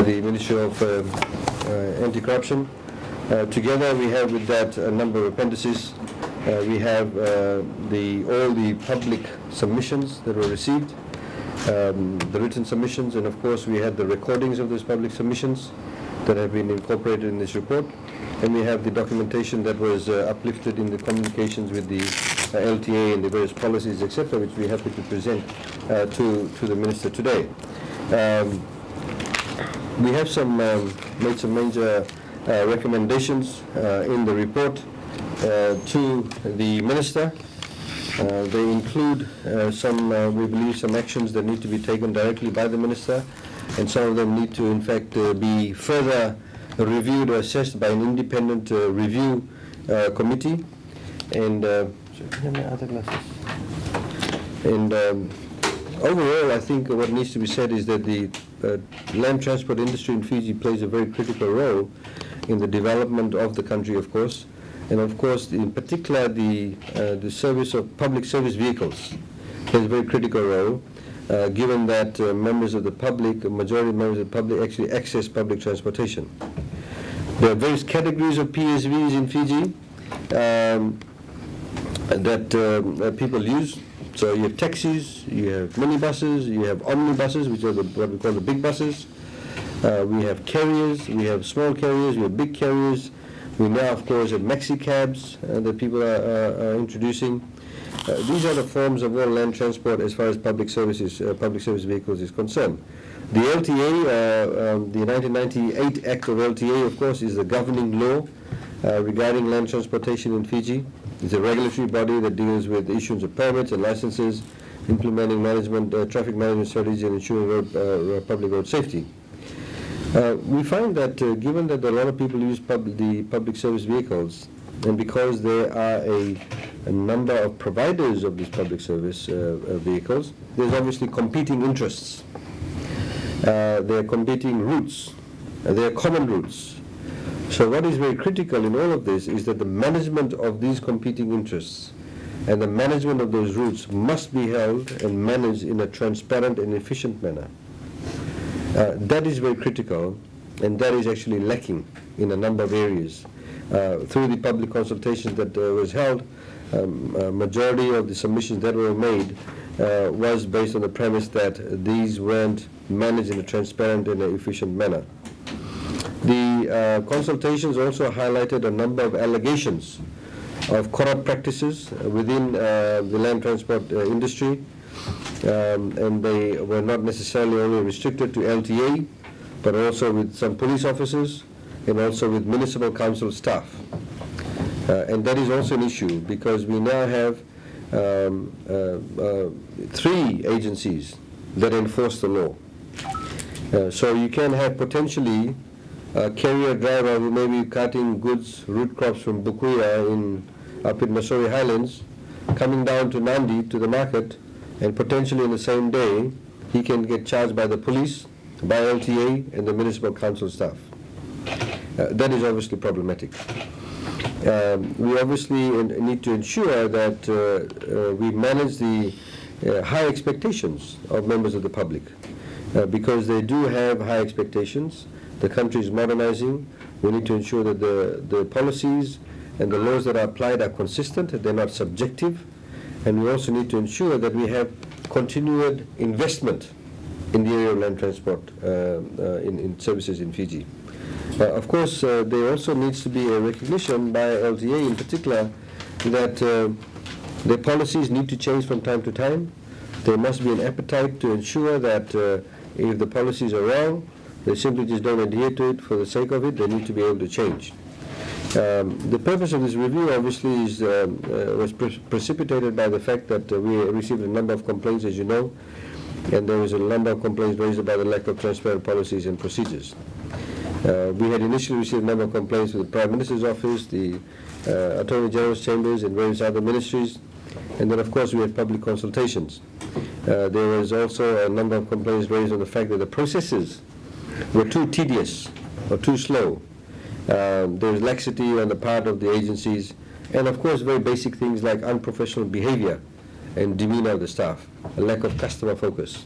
the Ministry of Anti-Corruption. Together we have with that a number of appendices. We have all the public submissions that were received, the written submissions, and of course we had the recordings of those public submissions that have been incorporated in this report, and we have the documentation that was uplifted in the communications with the LTA and the various policies, etc., which we're happy to present to the Minister today. We have made some major recommendations in the report to the Minister. They include we believe some actions that need to be taken directly by the Minister, and some of them need to in fact be further reviewed or assessed by an independent review committee. And overall, I think what needs to be said is that the land transport industry in Fiji plays a very critical role in the development of the country, of course, and of course, in particular, the service of public service vehicles plays a very critical role, given that members of the public, a majority of members of the public, actually access public transportation. There are various categories of PSVs in Fiji that people use. So you have taxis, you have minibuses, you have omnibuses, which are what we call the big buses. We have carriers, we have small carriers, we have big carriers. We now, of course, have maxi cabs that people are introducing. These are the forms of all land transport as far as public service vehicles is concerned. The LTA, the 1998 Act of LTA, of course, is the governing law regarding land transportation in Fiji. It's a regulatory body that deals with the issuance of permits and licenses, implementing traffic management strategies, and ensuring public road safety. We find that given that a lot of people use the public service vehicles, and because there are a number of providers of these public service vehicles, there's obviously competing interests. There are competing routes. There are common routes. So what is very critical in all of this is that the management of these competing interests and the management of those routes must be held and managed in a transparent and efficient manner. That is very critical, and that is actually lacking in a number of areas. Through the public consultations that was held, majority of the submissions that were made was based on the premise that these weren't managed in a transparent and efficient manner. The consultations also highlighted a number of allegations of corrupt practices within the land transport industry, and they were not necessarily only restricted to LTA, but also with some police officers and also with municipal council staff. And that is also an issue because we now have 3 agencies that enforce the law. So you can have potentially a carrier driver who may be carting goods, root crops from Bukuya up in Masori Highlands, coming down to Nandi to the market, and potentially in the same day he can get charged by the police, by LTA, and the municipal council staff. That is obviously problematic. We obviously need to ensure that we manage the high expectations of members of the public, because they do have high expectations. The country is modernizing. We need to ensure that the policies and the laws that are applied are consistent, that they're not subjective, and we also need to ensure that we have continued investment in the area of land transport in services in Fiji. Of course, there also needs to be a recognition by LTA in particular that the policies need to change from time to time. There must be an appetite to ensure that if the policies are wrong, they simply just don't adhere to it for the sake of it. They need to be able to change. The purpose of this review obviously was precipitated by the fact that we received a number of complaints, as you know, and there was a number of complaints raised about the lack of transparent policies and procedures. We had initially received a number of complaints from the Prime Minister's office, the Attorney General's chambers, and various other ministries, and then of course we had public consultations. There was also a number of complaints raised on the fact that the processes were too tedious or too slow. There was laxity on the part of the agencies, and of course very basic things like unprofessional behavior and demeanor of the staff, a lack of customer focus.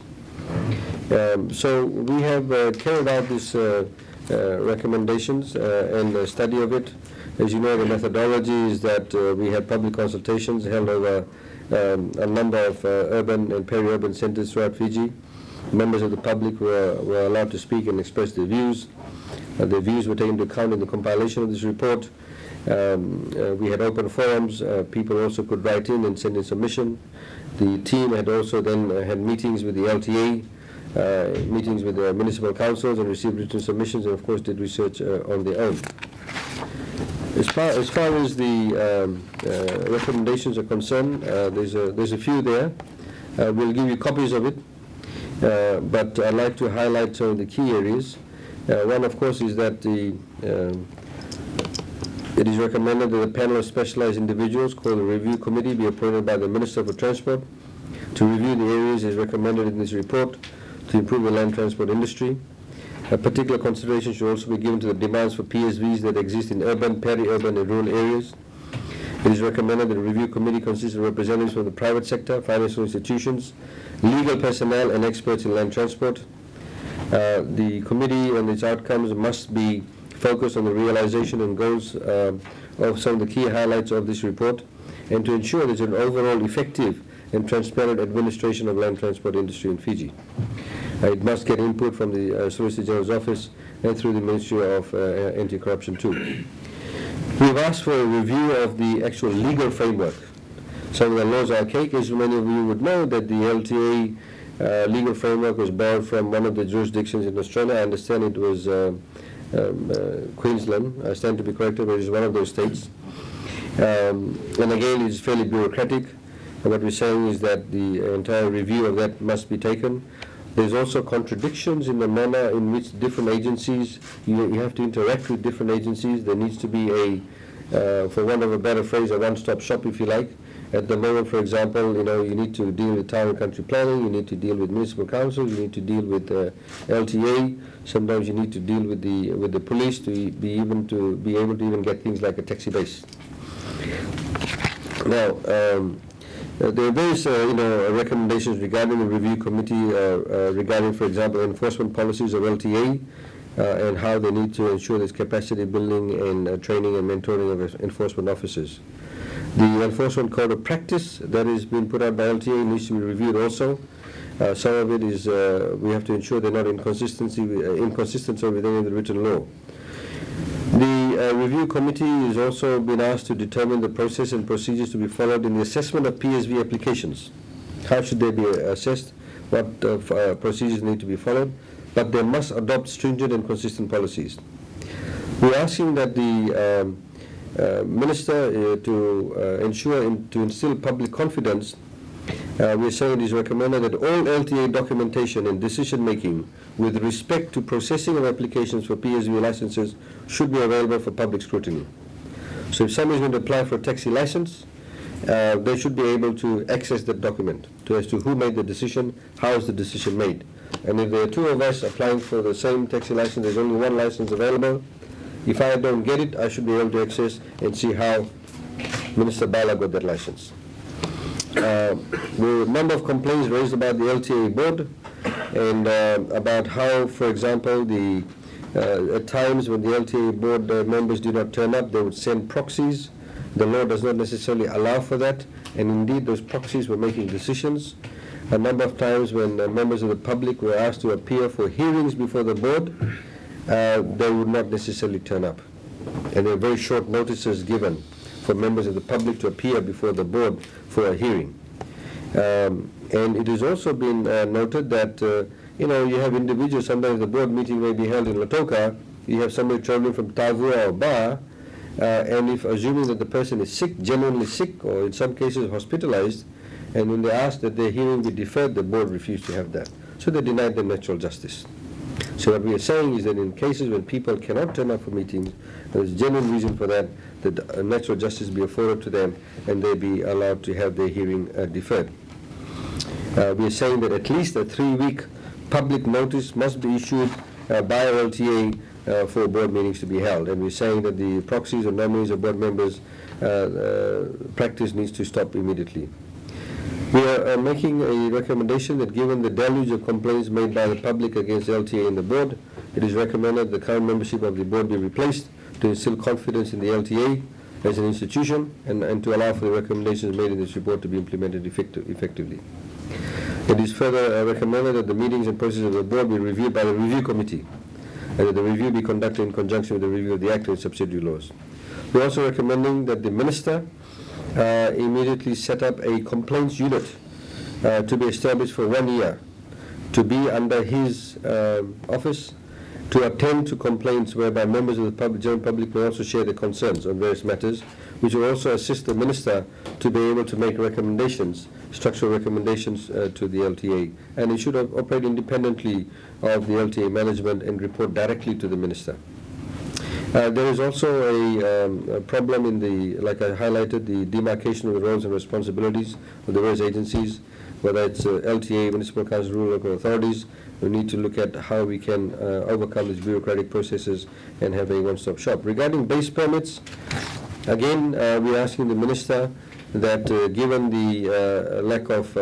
So we have carried out these recommendations and a study of it. As you know, the methodology is that we had public consultations held over a number of urban and peri-urban centers throughout Fiji. Members of the public were allowed to speak and express their views. Their views were taken into account in the compilation of this report. We had open forums. People also could write in and send in submission. The team had also then had meetings with the LTA, meetings with the municipal councils, and received written submissions, and of course did research on their own. As far as the recommendations are concerned, there's a few there. We'll give you copies of it, but I'd like to highlight some of the key areas. One, of course, is that it is recommended that a panel of specialized individuals called the Review Committee be appointed by the Minister for Transport to review the areas as recommended in this report to improve the land transport industry. A particular consideration should also be given to the demands for PSVs that exist in urban, peri-urban and rural areas. It is recommended that the Review Committee consists of representatives from the private sector, financial institutions, legal personnel and experts in land transport. The committee and its outcomes must be focused on the realization and goals of some of the key highlights of this report, and to ensure there's an overall effective and transparent administration of land transport industry in Fiji. It must get input from the Solicitor General's Office and through the Ministry of Anti-Corruption too. We've asked for a review of the actual legal framework. Some of the laws are archaic, as many of you would know, that the LTA legal framework was borrowed from one of the jurisdictions in Australia. I understand it was Queensland. I stand to be corrected, but it is one of those states. And again, it's fairly bureaucratic. And what we're saying is that the entire review of that must be taken. There's also contradictions in the manner in which different agencies, you have to interact with different agencies. There needs to be a, for want of a better phrase, a one-stop shop, if you like. At the moment, for example, you need to deal with town and country planning, you need to deal with municipal councils, you need to deal with LTA. Sometimes you need to deal with the police to be able to even get things like a taxi base. Now, there are various recommendations regarding the review committee regarding, for example, enforcement policies of LTA and how they need to ensure there's capacity building and training and mentoring of enforcement officers. The enforcement code of practice that has been put out by LTA needs to be reviewed also. Some of it is we have to ensure they're not inconsistent with any of the written law. The review committee has also been asked to determine the process and procedures to be followed in the assessment of PSV applications. How should they be assessed? What procedures need to be followed? But they must adopt stringent and consistent policies. We're asking that the Minister to instill public confidence. We're saying it is recommended that all LTA documentation and decision making with respect to processing of applications for PSV licenses should be available for public scrutiny. So if somebody is going to apply for a taxi license, they should be able to access that document as to who made the decision, how is the decision made. And if there are two of us applying for the same taxi license, there's only one license available. If I don't get it, I should be able to access and see how Minister Bala got that license. The number of complaints raised about the LTA board and about how, for example, at times when the LTA board members do not turn up, they would send proxies. The law does not necessarily allow for that, and indeed those proxies were making decisions. A number of times when members of the public were asked to appear for hearings before the board, they would not necessarily turn up. And there are very short notices given for members of the public to appear before the board for a hearing. And it has also been noted that, you have individuals, sometimes the board meeting may be held in Lautoka, you have somebody traveling from Tavua or Ba, and if assuming that the person is sick, genuinely sick, or in some cases hospitalized, and when they asked that their hearing be deferred, the board refused to have that. So they denied them natural justice. So what we are saying is that in cases when people cannot turn up for meetings, there is genuine reason for that, that natural justice be afforded to them and they be allowed to have their hearing deferred. We are saying that at least a 3-week public notice must be issued by LTA for board meetings to be held. And we're saying that the proxies or nominees of board members practice needs to stop immediately. We are making a recommendation that given the deluge of complaints made by the public against LTA and the board, it is recommended the current membership of the board be replaced to instill confidence in the LTA as an institution and to allow for the recommendations made in this report to be implemented effectively. It is further recommended that the meetings and processes of the board be reviewed by the review committee and that the review be conducted in conjunction with the review of the Act and subsidiary laws. We are also recommending that the minister immediately set up a complaints unit to be established for 1 year to be under his office to attend to complaints whereby members of the general public may also share their concerns on various matters, which will also assist the minister to be able to make recommendations, structural recommendations to the LTA. And it should operate independently of the LTA management and report directly to the minister. There is also a problem in the, like I highlighted, the demarcation of the roles and responsibilities of the various agencies, whether it's LTA, municipal council, rural local authorities. We need to look at how we can overcome these bureaucratic processes and have a one-stop shop. Regarding base permits, again, we're asking the minister that given the lack of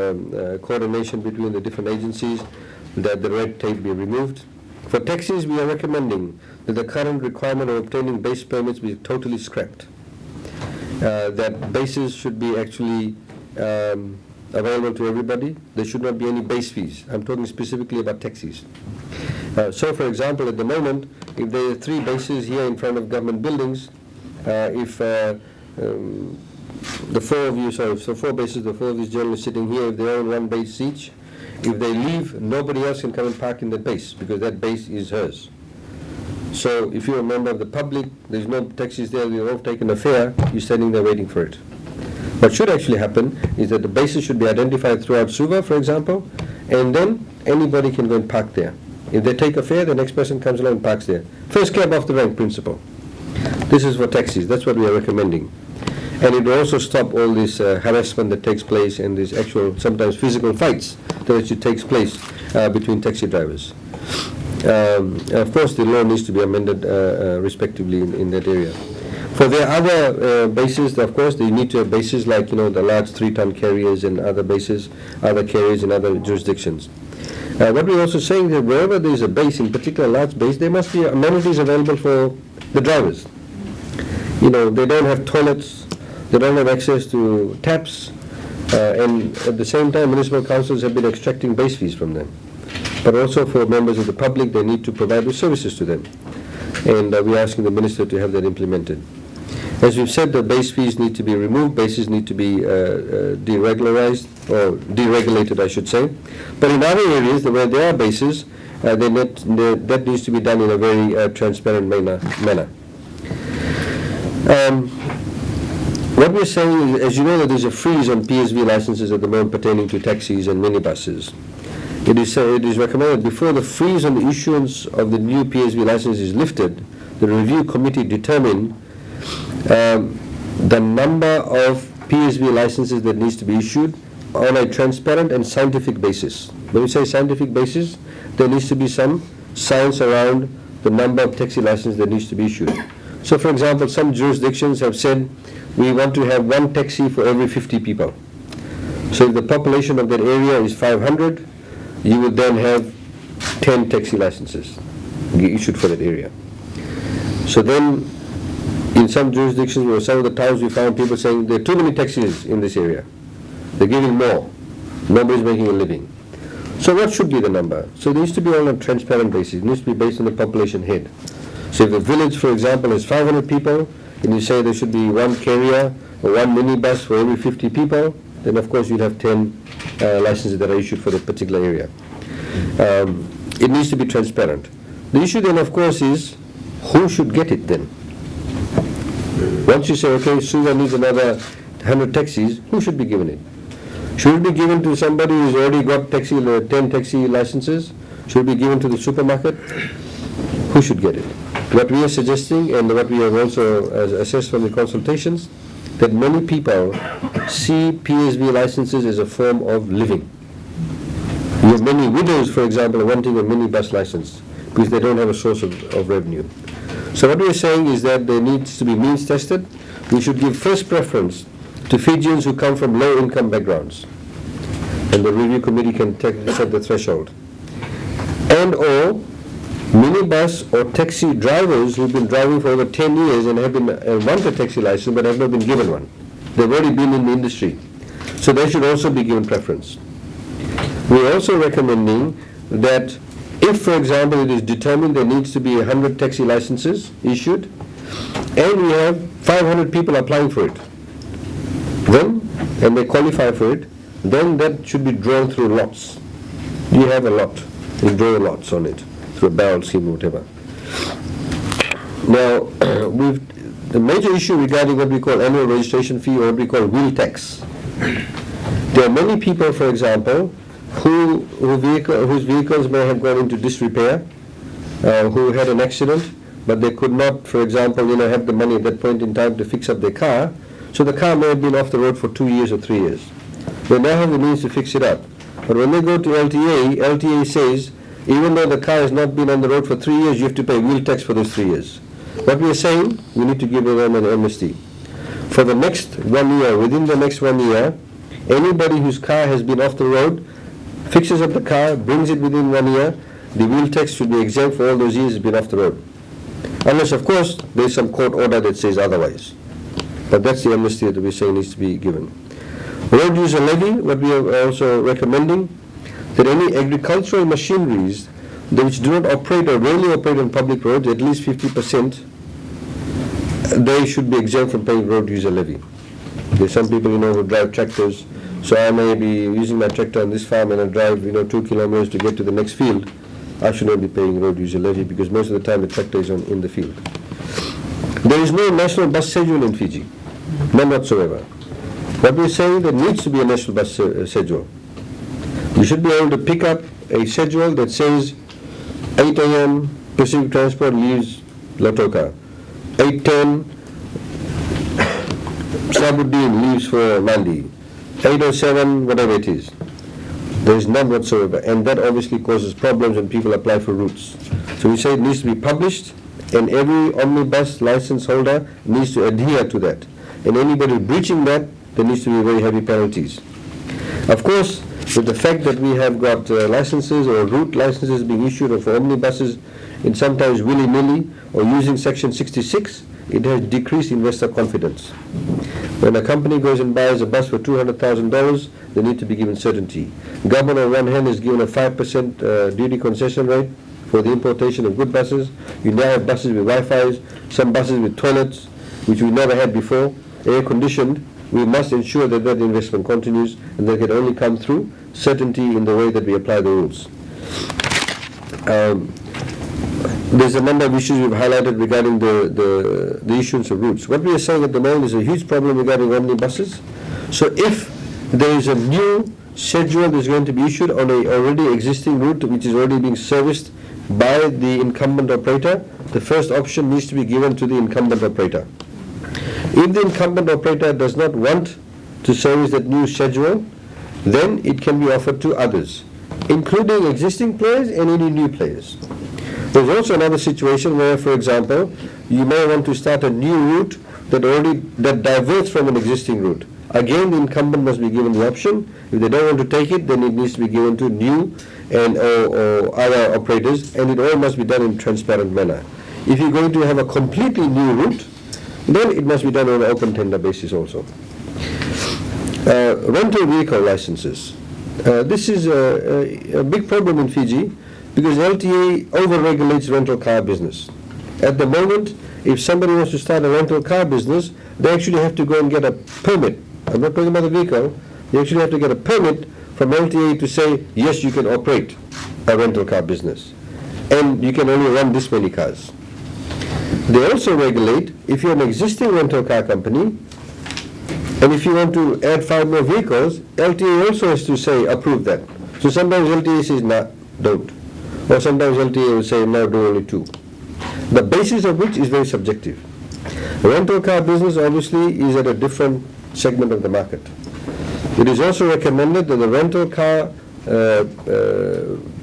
coordination between the different agencies, that the red tape be removed. For taxis, we are recommending that the current requirement of obtaining base permits be totally scrapped. That bases should be actually available to everybody. There should not be any base fees. I'm talking specifically about taxis. So, for example, at the moment, if there are 3 bases here in front of government buildings, if the 4 of you, so 4 bases, the 4 of these gentlemen sitting here, if they own 1 base each, if they leave, nobody else can come and park in that base because that base is hers. So if you're a member of the public, there's no taxis there, you're all taking a fare, you're standing there waiting for it. What should actually happen is that the bases should be identified throughout Suva, for example, and then anybody can go and park there. If they take a fare, the next person comes along and parks there. First cab off the rank principle. This is for taxis, that's what we are recommending. And it will also stop all this harassment that takes place and these actual, sometimes physical fights that actually takes place between taxi drivers. Of course, the law needs to be amended respectively in that area. For the other bases, of course, they need to have bases like, the large 3-ton carriers and other bases, other carriers in other jurisdictions. What we're also saying is that wherever there is a base, in particular a large base, there must be amenities available for the drivers. They don't have toilets, they don't have access to taps, and at the same time, municipal councils have been extracting base fees from them. But also for members of the public, they need to provide the services to them. And we're asking the minister to have that implemented. As we've said, the base fees need to be removed, bases need to be deregularized, or deregulated, I should say. But in other areas where there are bases, that needs to be done in a very transparent manner. What we're saying is, as you know, that there's a freeze on PSV licenses at the moment pertaining to taxis and minibuses. It is recommended before the freeze on the issuance of the new PSV license is lifted, the review committee determine the number of PSV licenses that needs to be issued on a transparent and scientific basis. When we say scientific basis, there needs to be some science around the number of taxi licenses that needs to be issued. So, for example, some jurisdictions have said we want to have 1 taxi for every 50 people. So if the population of that area is 500, you would then have 10 taxi licenses issued for that area. So then, in some jurisdictions or some of the towns, we found people saying there are too many taxis in this area. They're giving more. Nobody's making a living. So what should be the number? So there needs to be on a transparent basis. It needs to be based on the population head. So if a village, for example, has 500 people, and you say there should be 1 carrier or 1 minibus for every 50 people, then of course you'd have 10 licenses that are issued for that particular area. It needs to be transparent. The issue then, of course, is who should get it then? Once you say, okay, Suva needs another 100 taxis, who should be given it? Should it be given to somebody who's already got 10 taxi licenses? Should it be given to the supermarket? Who should get it? What we are suggesting, and what we have also assessed from the consultations, that many people see PSV licenses as a form of living. You have many widows, for example, wanting a minibus license because they don't have a source of revenue. So what we are saying is that there needs to be means tested. We should give first preference to Fijians who come from low income backgrounds. and the review committee can set the threshold. And or minibus or taxi drivers who've been driving for over 10 years and have been want a taxi license but have not been given one. They've already been in the industry. So they should also be given preference. We're also recommending that if, for example, it is determined there needs to be 100 taxi licenses issued, and we have 500 people applying for it, then, and they qualify for it, then that should be drawn through lots. You have a lot, you draw lots on it, through a barrel scheme or whatever. Now, the major issue regarding what we call annual registration fee or what we call wheel tax. There are many people, for example, whose vehicles may have gone into disrepair, who had an accident, but they could not, for example, have the money at that point in time to fix up their car. So the car may have been off the road for 2 years or 3 years. They now have the means to fix it up. But when they go to LTA, LTA says, even though the car has not been on the road for 3 years, you have to pay wheel tax for those 3 years. What we are saying, we need to give them an amnesty. For the next 1 year, within the next 1 year, anybody whose car has been off the road, fixes up the car, brings it within 1 year, the wheel tax should be exempt for all those years it's been off the road. Unless, of course, there is some court order that says otherwise. But that's the amnesty that we're saying needs to be given. Road user levy, what we are also recommending, that any agricultural machineries which do not operate or rarely operate on public roads, at least 50%, they should be exempt from paying road user levy. There's some people, who drive tractors. So I may be using my tractor on this farm and I drive, 2 kilometers to get to the next field. I should not be paying road user levy because most of the time the tractor is in the field. There is no national bus schedule in Fiji, none whatsoever. What we're saying, there needs to be a national bus schedule. You should be able to pick up a schedule that says 8 a.m. Pacific Transport leaves Lautoka, 8:10 Sabuddin leaves for Mandi, 8:07 whatever it is. There is none whatsoever, and that obviously causes problems when people apply for routes. So we say it needs to be published, and every omnibus license holder needs to adhere to that. And anybody breaching that, there needs to be very heavy penalties. Of course, with the fact that we have got licenses or route licenses being issued for omnibuses, and sometimes willy-nilly or using Section 66, it has decreased investor confidence. When a company goes and buys a bus for $200,000, they need to be given certainty. Government on one hand is given a 5% duty concession rate for the importation of good buses. You now have buses with Wi-Fi, some buses with toilets, which we never had before, air-conditioned. We must ensure that that investment continues, and that can only come through certainty in the way that we apply the rules. There's a number of issues we've highlighted regarding the issuance of routes. What we are saying at the moment is a huge problem regarding omnibuses. So if there is a new schedule that's going to be issued on a already existing route which is already being serviced by the incumbent operator, the first option needs to be given to the incumbent operator. If the incumbent operator does not want to service that new schedule, then it can be offered to others, including existing players and any new players. There's also another situation where, for example, you may want to start a new route that diverts from an existing route. Again, the incumbent must be given the option. If they don't want to take it, then it needs to be given to new and or other operators, and it all must be done in a transparent manner. If you're going to have a completely new route, then it must be done on an open tender basis also. Rental vehicle licenses. This is a big problem in Fiji because LTA over-regulates rental car business. At the moment, if somebody wants to start a rental car business, they actually have to go and get a permit. I'm not talking about the vehicle. They actually have to get a permit from LTA to say, yes, you can operate a rental car business. And you can only run this many cars. They also regulate, if you're an existing rental car company, and if you want to add 5 more vehicles, LTA also has to say, approve that. So sometimes LTA says, no, don't. Or sometimes LTA will say, no, do only 2. The basis of which is very subjective. The rental car business obviously is at a different segment of the market. It is also recommended that the rental car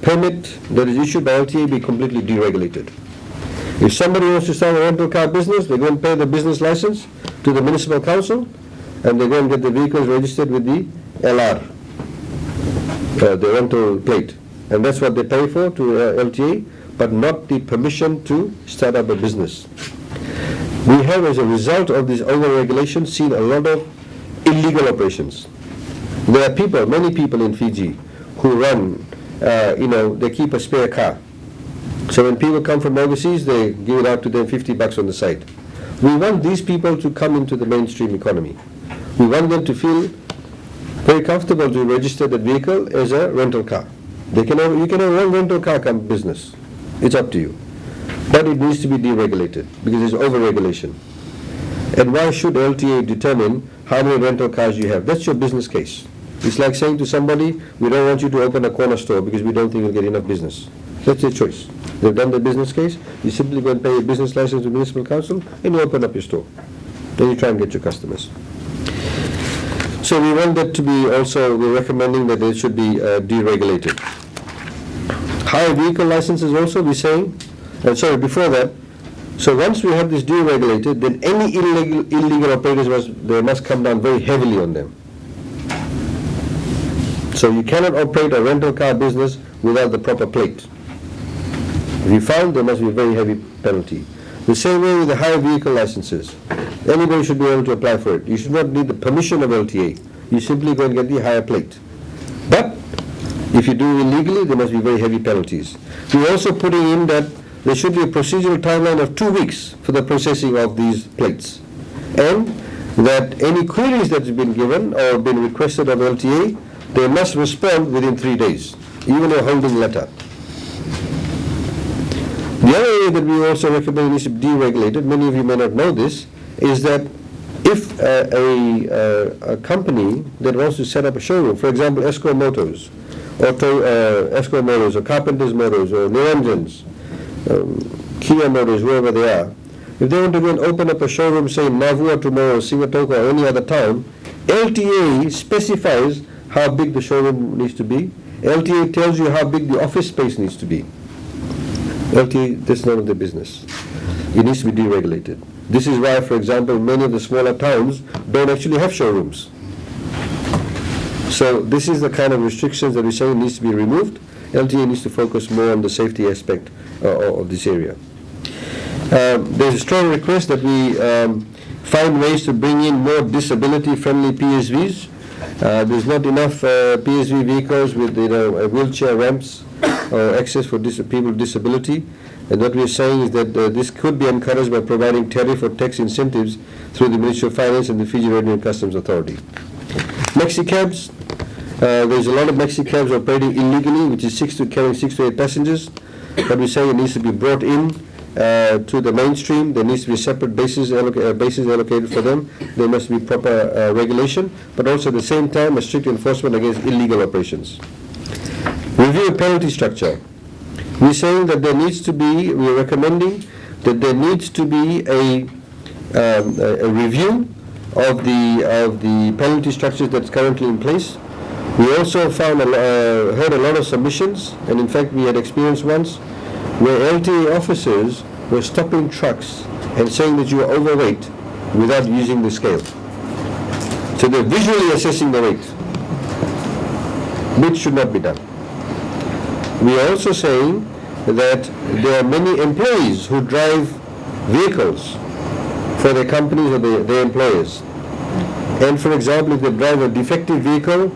permit that is issued by LTA be completely deregulated. If somebody wants to start a rental car business, they go and pay the business license to the municipal council, and they go and get the vehicles registered with the LR. the rental plate. And that's what they pay for to LTA, but not the permission to start up a business. We have, as a result of this over-regulation, seen a lot of illegal operations. There are people, many people in Fiji, who run, they keep a spare car. So when people come from overseas, they give it out to them $50 on the side. We want these people to come into the mainstream economy. We want them to feel very comfortable to register that vehicle as a rental car. You can have one rental car come business. It's up to you. But it needs to be deregulated because there's over-regulation. And why should LTA determine how many rental cars you have? That's your business case. It's like saying to somebody, we don't want you to open a corner store because we don't think you'll get enough business. That's your choice. They've done the business case. You simply go and pay a business license to municipal council and you open up your store. Then you try and get your customers. So we want that to be also, we're recommending that it should be deregulated. Hire vehicle licenses also, we're saying, before that, so once we have this deregulated, then any illegal operators they must come down very heavily on them. So you cannot operate a rental car business without the proper plate. If you found, there must be a very heavy penalty. The same way with the hire vehicle licenses. Anybody should be able to apply for it. You should not need the permission of LTA. You simply go and get the hire plate. But if you do illegally, there must be very heavy penalties. We're also putting in that there should be a procedural timeline of 2 weeks for the processing of these plates. And that any queries that have been given or been requested of LTA, they must respond within 3 days, even a holding letter. The other area that we also recommend is deregulated, many of you may not know this, is that if a company that wants to set up a showroom, for example, Esco Motors, Esco Motors, or Carpenters Motors, or Niranjans, Kia Motors, wherever they are, if they want to go and open up a showroom, say in Navua tomorrow, Singatoka, or any other town, LTA specifies how big the showroom needs to be. LTA tells you how big the office space needs to be. LTA, that's none of the business. It needs to be deregulated. This is why, for example, many of the smaller towns don't actually have showrooms. So this is the kind of restrictions that we're saying needs to be removed. LTA needs to focus more on the safety aspect of this area. There's a strong request that we find ways to bring in more disability-friendly PSVs. There's not enough PSV vehicles with wheelchair ramps or access for people with disability. And what we're saying is that this could be encouraged by providing tariff or tax incentives through the Ministry of Finance and the Fiji Revenue and Customs Authority. Maxi-cabs, there's a lot of maxi-cabs operating illegally, which is carrying 6 to 8 passengers. But we say it needs to be brought in to the mainstream. There needs to be separate bases allocated for them. There must be proper regulation, but also at the same time a strict enforcement against illegal operations. Review penalty structure. We're saying that there needs to be, we're recommending that there needs to be a review of the penalty structures that's currently in place. We also heard a lot of submissions, and in fact we had experienced once where LTA officers were stopping trucks and saying that you are overweight without using the scale. So they're visually assessing the weight, which should not be done. We are also saying that there are many employees who drive vehicles for their companies or their employers. And for example, if they drive a defective vehicle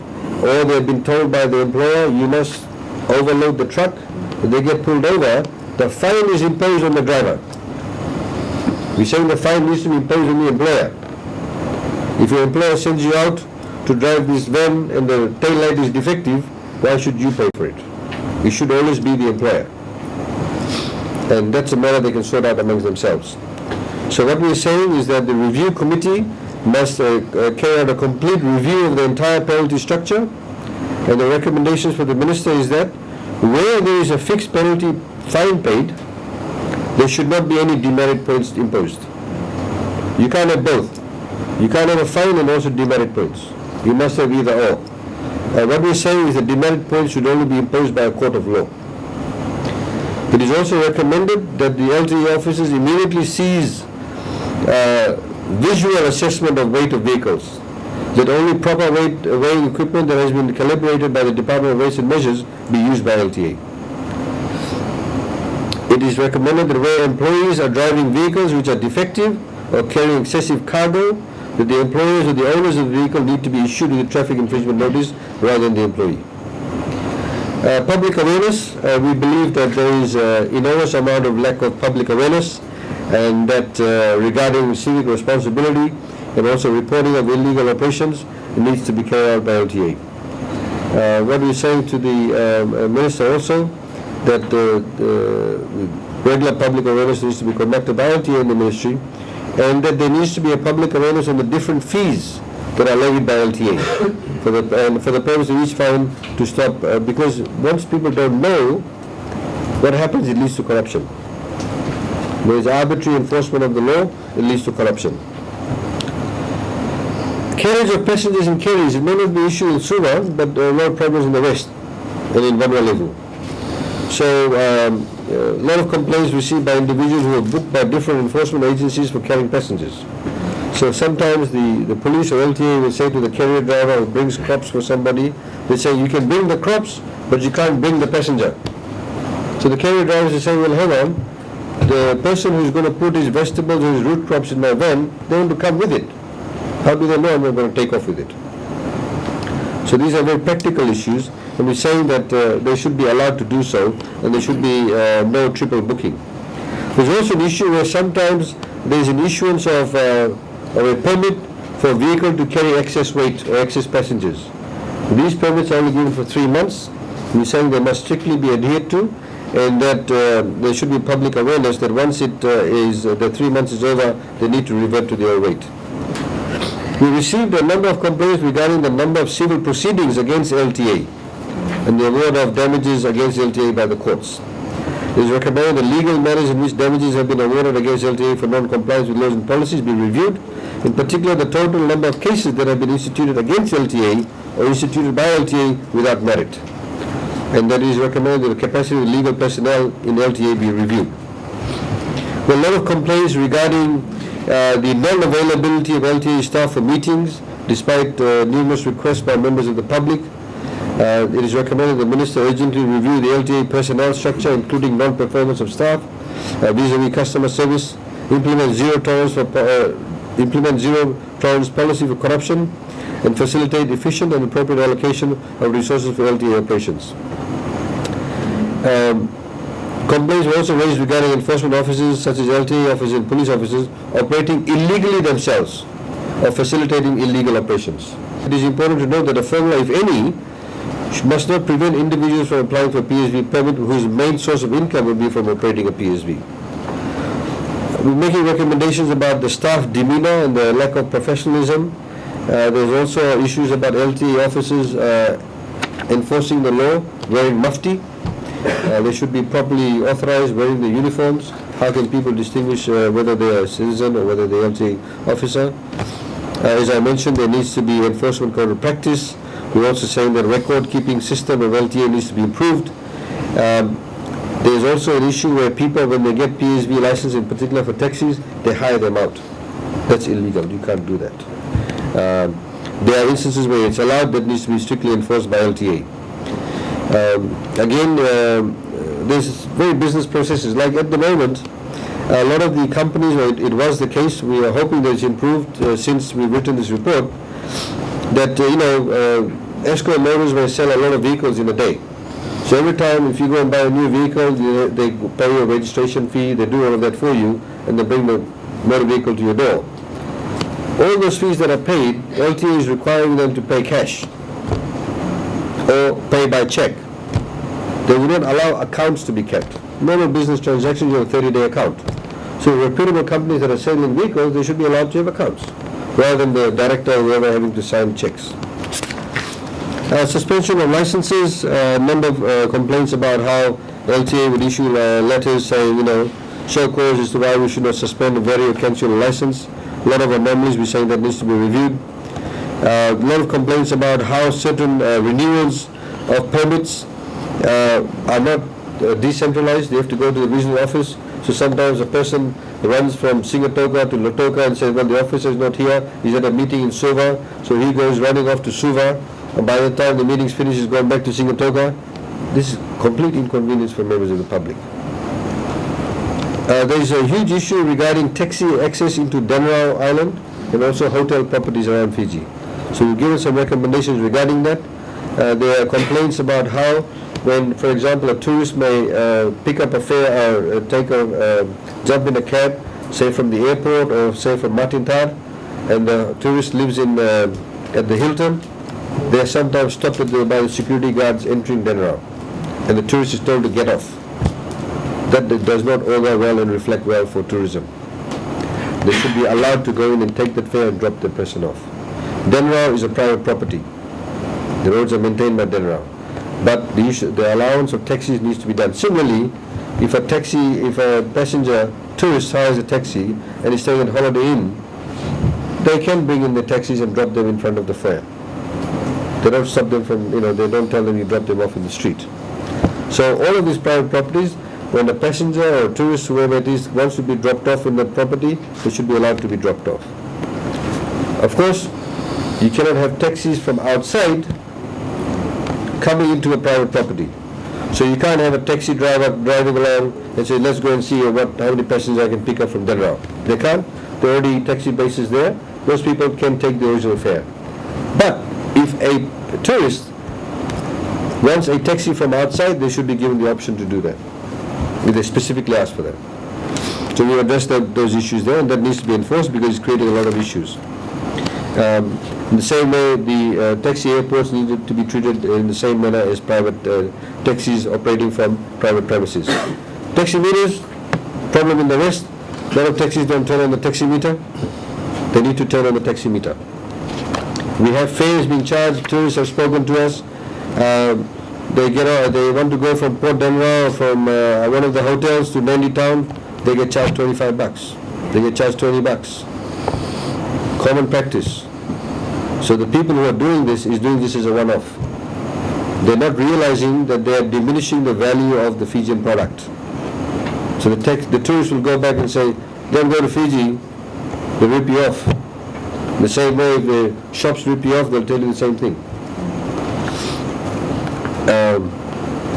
or they've been told by the employer, you must overload the truck, if they get pulled over, the fine is imposed on the driver. We're saying the fine needs to be imposed on the employer. If your employer sends you out to drive this van and the tail light is defective, why should you pay for it? It should always be the employer. And that's a matter they can sort out amongst themselves. So what we're saying is that the review committee must carry out a complete review of the entire penalty structure, and the recommendations for the minister is that where there is a fixed penalty fine paid, there should not be any demerit points imposed. You can't have both. You can't have a fine and also demerit points. You must have either or. What we're saying is that demerit points should only be imposed by a court of law. It is also recommended that the LTA officers immediately cease visual assessment of weight of vehicles. that only proper weighing equipment that has been calibrated by the Department of Weights and Measures be used by LTA. It is recommended that where employees are driving vehicles which are defective or carrying excessive cargo, that the employers or the owners of the vehicle need to be issued with a traffic infringement notice rather than the employee. Public awareness, we believe that there is enormous amount of lack of public awareness, and that regarding civic responsibility and also reporting of illegal operations, it needs to be carried out by LTA. What we're saying to the Minister also, that regular public awareness needs to be conducted by LTA in the Ministry, and that there needs to be a public awareness on the different fees that are levied by LTA for the purpose of each fine to stop, because once people don't know what happens, it leads to corruption. There is arbitrary enforcement of the law, it leads to corruption. Carriage of passengers and carriers, it may not be issued in Suva, but there are a lot of problems in the West and in Vanuatu. So a lot of complaints received by individuals who are booked by different enforcement agencies for carrying passengers. So sometimes the police or LTA will say to the carrier driver who brings crops for somebody, they say, you can bring the crops, but you can't bring the passenger. So the carrier drivers are saying, well, hang on, the person who's going to put his vegetables or his root crops in my van, they want to come with it. How do they know I'm not going to take off with it? So these are very practical issues, and we're saying that they should be allowed to do so, and there should be no triple booking. There's also an issue where sometimes there's an issuance of a permit for a vehicle to carry excess weight or excess passengers. These permits are only given for 3 months. We're saying they must strictly be adhered to, and that there should be public awareness that once the 3 months is over, they need to revert to the old rate. We received a number of complaints regarding the number of civil proceedings against LTA and the award of damages against LTA by the courts. It is recommended that legal matters in which damages have been awarded against LTA for non-compliance with laws and policies be reviewed. In particular, the total number of cases that have been instituted against LTA or instituted by LTA without merit. And that it is recommended that the capacity of legal personnel in LTA be reviewed. There are a lot of complaints regarding the non-availability of LTA staff for meetings, despite numerous requests by members of the public. It is recommended the Minister urgently review the LTA personnel structure, including non-performance of staff, vis-a-vis customer service, implement zero tolerance policy for corruption, and facilitate efficient and appropriate allocation of resources for LTA operations. Complaints were also raised regarding enforcement officers such as LTA officers and police officers operating illegally themselves or facilitating illegal operations. It is important to note that a formula, if any, must not prevent individuals from applying for a PSV permit whose main source of income will be from operating a PSV. We're making recommendations about the staff demeanor and the lack of professionalism. There's also issues about LTA officers enforcing the law, wearing mufti. They should be properly authorized wearing the uniforms. How can people distinguish whether they are a citizen or whether they are LTA officer? As I mentioned, there needs to be enforcement code of practice. We're also saying that record-keeping system of LTA needs to be improved. There's also an issue where people, when they get PSV license, in particular for taxis, they hire them out. That's illegal. You can't do that. There are instances where it's allowed, that needs to be strictly enforced by LTA. There's very business processes. Like at the moment, a lot of the companies, where it was the case, we are hoping that it's improved since we've written this report, that Escort Motors may sell a lot of vehicles in a day. So every time if you go and buy a new vehicle, they pay a registration fee, they do all of that for you, and they bring the motor vehicle to your door. All those fees that are paid, LTA is requiring them to pay cash or pay by check. They will not allow accounts to be kept. Normal business transactions, you have a 30-day account. So reputable companies that are selling vehicles, they should be allowed to have accounts, rather than the director or whoever having to sign checks. Suspension of licenses, a number of complaints about how LTA would issue letters saying, show cause as to why we should not suspend, vary, or cancel a license. A lot of anomalies, we're saying that needs to be reviewed. A lot of complaints about how certain renewals of permits are not decentralized. They have to go to the regional office. So sometimes a person runs from Singatoka to Lautoka and says, well, the officer is not here, he's at a meeting in Suva, so he goes running off to Suva, and by the time the meeting's finished, he's gone back to Singatoka. This is complete inconvenience for members of the public. There is a huge issue regarding taxi access into Denrao Island and also hotel properties around Fiji. So we've given some recommendations regarding that. There are complaints about how, when, for example, a tourist may pick up a fare or jump in a cab, say from the airport or say from Martin Tar, and the tourist lives in at the Hilton, they are sometimes stopped by the security guards entering Denrao, and the tourist is told to get off. That does not augur well and reflect well for tourism. They should be allowed to go in and take that fare and drop the person off. Denrao is a private property. The roads are maintained by Denrao. But the allowance of taxis needs to be done. Similarly, if a passenger, tourist hires a taxi and is staying at Holiday Inn, they can bring in the taxis and drop them in front of the fare. They don't stop them from, they don't tell them you drop them off in the street. So all of these private properties, when a passenger or a tourist, whoever it is, wants to be dropped off in the property, they should be allowed to be dropped off. Of course, you cannot have taxis from outside coming into a private property. So you can't have a taxi driver driving along and say, let's go and see how many passengers I can pick up from Denrao. They can't. There are already taxi bases there. Those people can take the original fare. But if a tourist wants a taxi from outside, they should be given the option to do that, if they specifically ask for that. So we address those issues there, and that needs to be enforced because it's creating a lot of issues. In the same way, the taxi airports need to be treated in the same manner as private taxis operating from private premises. Taxi meters, problem in the West. A lot of taxis don't turn on the taxi meter. They need to turn on the taxi meter. We have fares being charged. Tourists have spoken to us. They want to go from Port Denrao, from one of the hotels to Nandi Town. They get charged $25. They get charged $20. Common practice. So the people who are doing this is doing this as a one-off. They're not realizing that they are diminishing the value of the Fijian product. So the tourists will go back and say, don't go to Fiji, they rip you off. The same way if the shops rip you off, they'll tell you the same thing.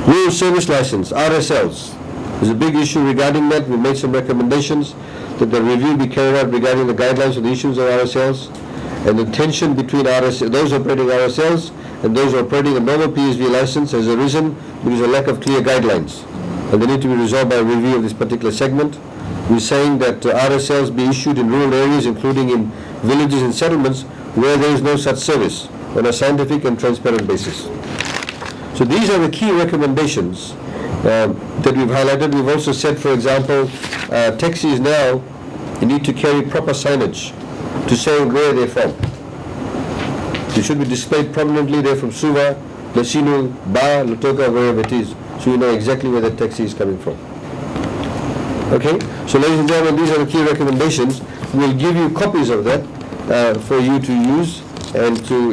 Rural service license, RSLs. There's a big issue regarding that. We made some recommendations that the review be carried out regarding the guidelines for the issues of RSLs, and the tension between those operating RSLs and those operating a normal PSV license has arisen because of a lack of clear guidelines, and they need to be resolved by a review of this particular segment. We're saying that RSLs be issued in rural areas, including in villages and settlements where there is no such service, on a scientific and transparent basis. So these are the key recommendations that we've highlighted. We've also said, for example, taxis now need to carry proper signage to say where they're from. They should be displayed prominently. They're from Suva, Lasinu, Ba, Lautoka, wherever it is, so you know exactly where the taxi is coming from. Okay, so ladies and gentlemen, these are the key recommendations. We'll give you copies of that for you to use and to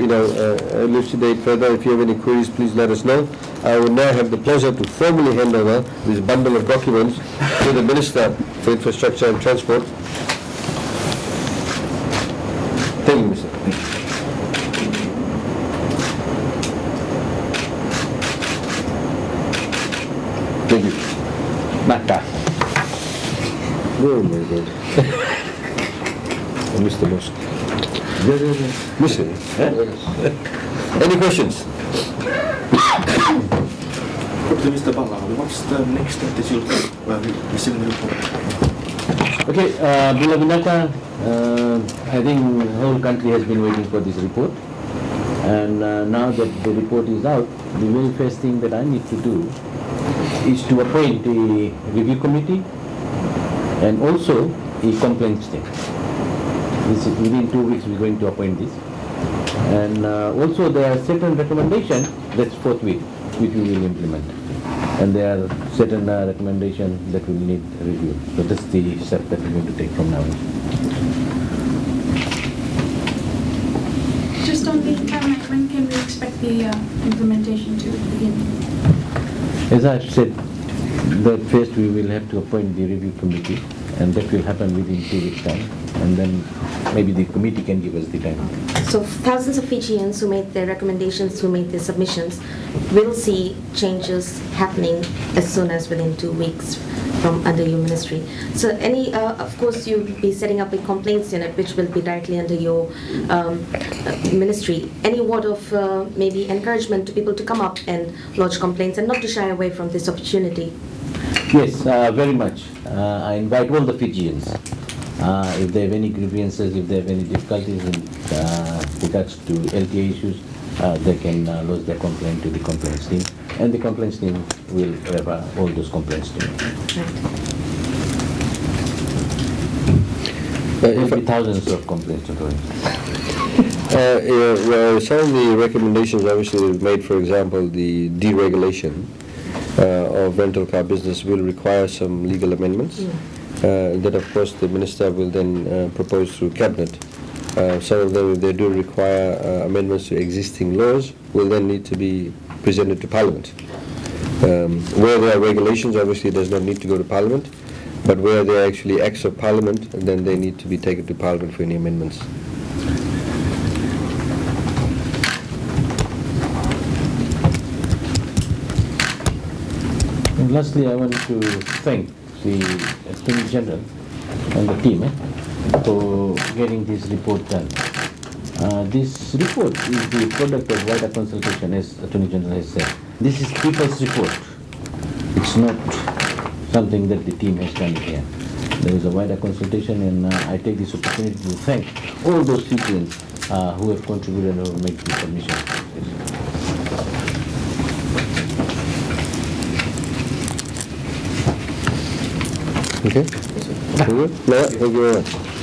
elucidate further. If you have any queries, please let us know. I will now have the pleasure to formally hand over this bundle of documents to the Minister for Infrastructure and Transport. Thank you, Mr. Thank you. Mata. Oh my God. I missed the most. Miss it. Any questions? Mr. Bala, what's the next step that you'll take while receiving the report? Okay, Bila Binaka, I think the whole country has been waiting for this report, and now that the report is out, the very first thing that I need to do is to appoint a review committee and also a complaints team. Within 2 weeks we're going to appoint this, and also there are certain recommendations that's forthwith which we will implement, and there are certain recommendations that will need review. So that's the step that we're going to take from now on. Just on the timeline, when can we expect the implementation to begin? As I've said, that first we will have to appoint the review committee, and that will happen within 2 weeks' time, and then maybe the committee can give us the time. So thousands of Fijians who made their recommendations, who made their submissions, will see changes happening as soon as within 2 weeks from under your ministry. So of course, you'll be setting up a complaints unit which will be directly under your ministry. Any word of maybe encouragement to people to come up and lodge complaints and not to shy away from this opportunity? Yes, very much. I invite all the Fijians. If they have any grievances, if they have any difficulties in regards to LTA issues, they can lodge their complaint to the complaints team, and the complaints team will refer all those complaints to me. There will be thousands of complaints. Well, some of the recommendations obviously they've made, for example, the deregulation of rental car business will require some legal amendments. That of course the minister will then propose through cabinet. Some of them, if they do require amendments to existing laws, will then need to be presented to Parliament. Where there are regulations, obviously it does not need to go to Parliament, but where there are actually acts of Parliament, then they need to be taken to Parliament for any amendments. And lastly, I want to thank the Attorney General and the team for getting this report done. This report is the product of wider consultation, as Attorney General has said. This is people's report. It's not something that the team has done here. There is a wider consultation, and I take this opportunity to thank all those Fijians who have contributed and who have made the submission. Okay? Thank you very much.